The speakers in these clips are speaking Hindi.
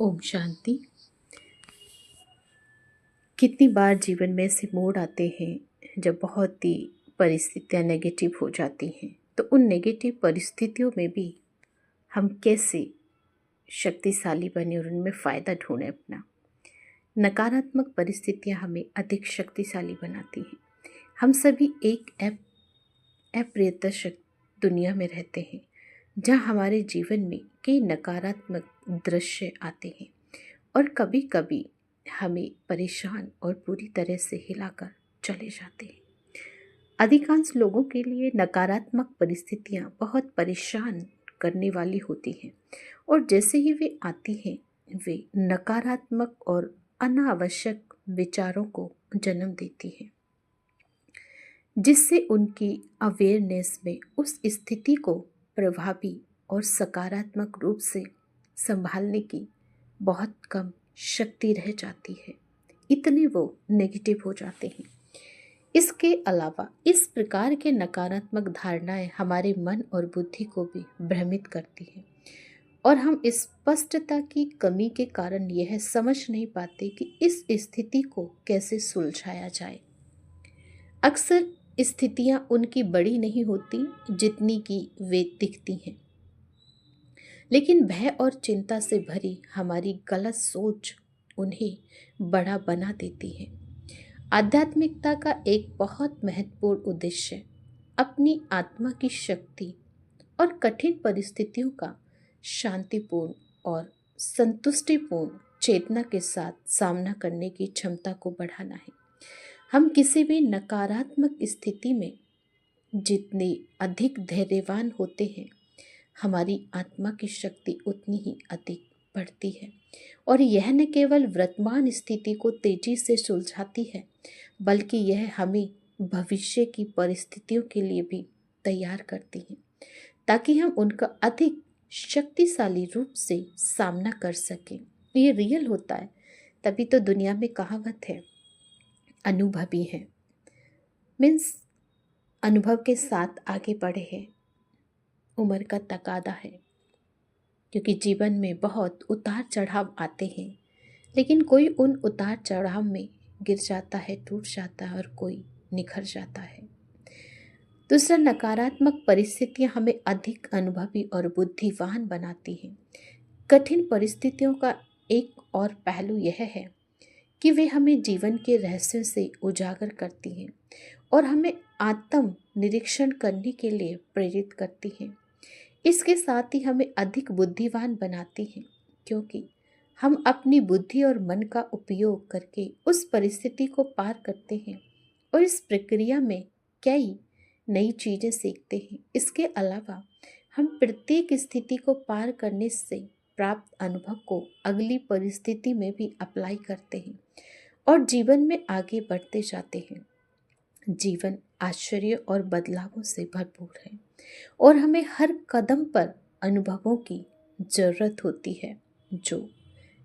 ओम शांति। कितनी बार जीवन में ऐसे मोड़ आते हैं जब बहुत ही परिस्थितियां नेगेटिव हो जाती हैं, तो उन नेगेटिव परिस्थितियों में भी हम कैसे शक्तिशाली बने और उनमें फ़ायदा ढूंढें अपना। नकारात्मक परिस्थितियां हमें अधिक शक्तिशाली बनाती हैं। हम सभी एक अप्रत्यक्ष दुनिया में रहते हैं जहाँ हमारे जीवन में कई नकारात्मक दृश्य आते हैं और कभी कभी हमें परेशान और पूरी तरह से हिलाकर चले जाते हैं। अधिकांश लोगों के लिए नकारात्मक परिस्थितियां बहुत परेशान करने वाली होती हैं और जैसे ही वे आती हैं वे नकारात्मक और अनावश्यक विचारों को जन्म देती हैं, जिससे उनकी अवेयरनेस में उस स्थिति को प्रभावी और सकारात्मक रूप से संभालने की बहुत कम शक्ति रह जाती है। इतने वो नेगेटिव हो जाते हैं। इसके अलावा इस प्रकार के नकारात्मक धारणाएं हमारे मन और बुद्धि को भी भ्रमित करती हैं और हम स्पष्टता की कमी के कारण यह समझ नहीं पाते कि इस स्थिति को कैसे सुलझाया जाए। अक्सर स्थितियां उनकी बड़ी नहीं होती जितनी कि वे दिखती हैं, लेकिन भय और चिंता से भरी हमारी गलत सोच उन्हें बड़ा बना देती है। आध्यात्मिकता का एक बहुत महत्वपूर्ण उद्देश्य अपनी आत्मा की शक्ति और कठिन परिस्थितियों का शांतिपूर्ण और संतुष्टिपूर्ण चेतना के साथ सामना करने की क्षमता को बढ़ाना है। हम किसी भी नकारात्मक स्थिति में जितने अधिक धैर्यवान होते हैं, हमारी आत्मा की शक्ति उतनी ही अधिक बढ़ती है और यह न केवल वर्तमान स्थिति को तेजी से सुलझाती है, बल्कि यह हमें भविष्य की परिस्थितियों के लिए भी तैयार करती है ताकि हम उनका अधिक शक्तिशाली रूप से सामना कर सकें। ये रियल होता है, तभी तो दुनिया में कहावत है अनुभवी है, मीन्स अनुभव के साथ आगे बढ़े हैं। उम्र का तकादा है, क्योंकि जीवन में बहुत उतार चढ़ाव आते हैं, लेकिन कोई उन उतार चढ़ाव में गिर जाता है, टूट जाता है और कोई निखर जाता है। दूसरा, नकारात्मक परिस्थितियां हमें अधिक अनुभवी और बुद्धिमान बनाती हैं। कठिन परिस्थितियों का एक और पहलू यह है कि वे हमें जीवन के रहस्यों से उजागर करती हैं और हमें आत्म निरीक्षण करने के लिए प्रेरित करती हैं। इसके साथ ही हमें अधिक बुद्धिमान बनाती हैं, क्योंकि हम अपनी बुद्धि और मन का उपयोग करके उस परिस्थिति को पार करते हैं और इस प्रक्रिया में कई नई चीज़ें सीखते हैं। इसके अलावा हम प्रत्येक स्थिति को पार करने से प्राप्त अनुभव को अगली परिस्थिति में भी अप्लाई करते हैं और जीवन में आगे बढ़ते जाते हैं। जीवन आश्चर्य और बदलावों से भरपूर है और हमें हर कदम पर अनुभवों की जरूरत होती है, जो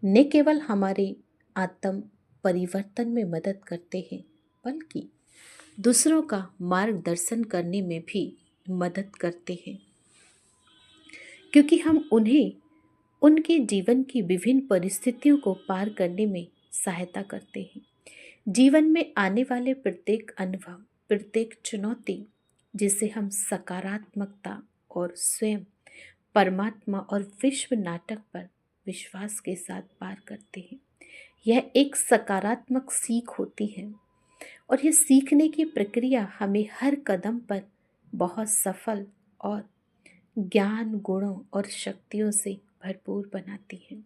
न केवल हमारे आत्म परिवर्तन में मदद करते हैं, बल्कि दूसरों का मार्गदर्शन करने में भी मदद करते हैं, क्योंकि हम उन्हें उनके जीवन की विभिन्न परिस्थितियों को पार करने में सहायता करते हैं। जीवन में आने वाले प्रत्येक अनुभव, प्रत्येक चुनौती, जिसे हम सकारात्मकता और स्वयं परमात्मा और विश्व नाटक पर विश्वास के साथ पार करते हैं। यह एक सकारात्मक सीख होती है और यह सीखने की प्रक्रिया हमें हर कदम पर बहुत सफल और ज्ञान, गुणों और शक्तियों से भरपूर बनाती है,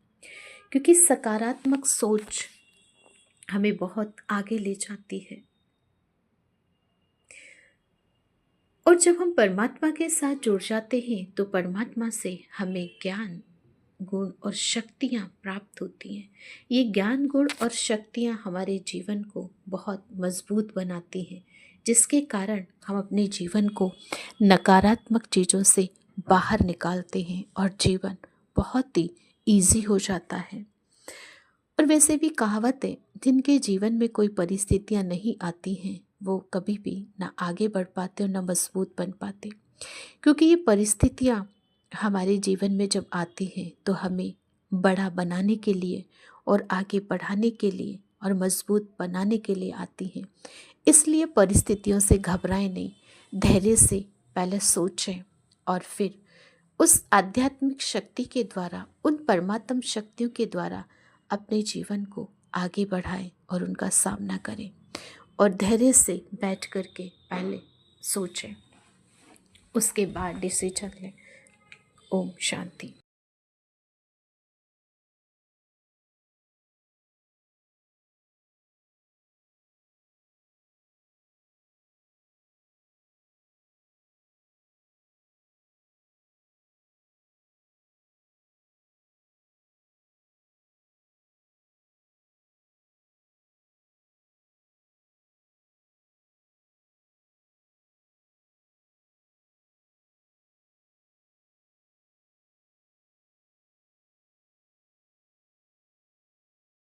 क्योंकि सकारात्मक सोच हमें बहुत आगे ले जाती है। और जब हम परमात्मा के साथ जुड़ जाते हैं तो परमात्मा से हमें ज्ञान, गुण और शक्तियाँ प्राप्त होती हैं। ये ज्ञान, गुण और शक्तियाँ हमारे जीवन को बहुत मजबूत बनाती हैं, जिसके कारण हम अपने जीवन को नकारात्मक चीज़ों से बाहर निकालते हैं और जीवन बहुत ही ईजी हो जाता है। और वैसे भी कहावत है, जिनके जीवन में कोई परिस्थितियाँ नहीं आती हैं वो कभी भी ना आगे बढ़ पाते और ना मजबूत बन पाते, क्योंकि ये परिस्थितियाँ हमारे जीवन में जब आती हैं तो हमें बड़ा बनाने के लिए और आगे बढ़ाने के लिए और मजबूत बनाने के लिए आती हैं। इसलिए परिस्थितियों से घबराएं नहीं, धैर्य से पहले सोचें और फिर उस आध्यात्मिक शक्ति के द्वारा, उन परमात्म शक्तियों के द्वारा अपने जीवन को आगे बढ़ाएं और उनका सामना करें और धैर्य से बैठ कर के पहले सोचें, उसके बाद डिसीजन लें। ओम शांति।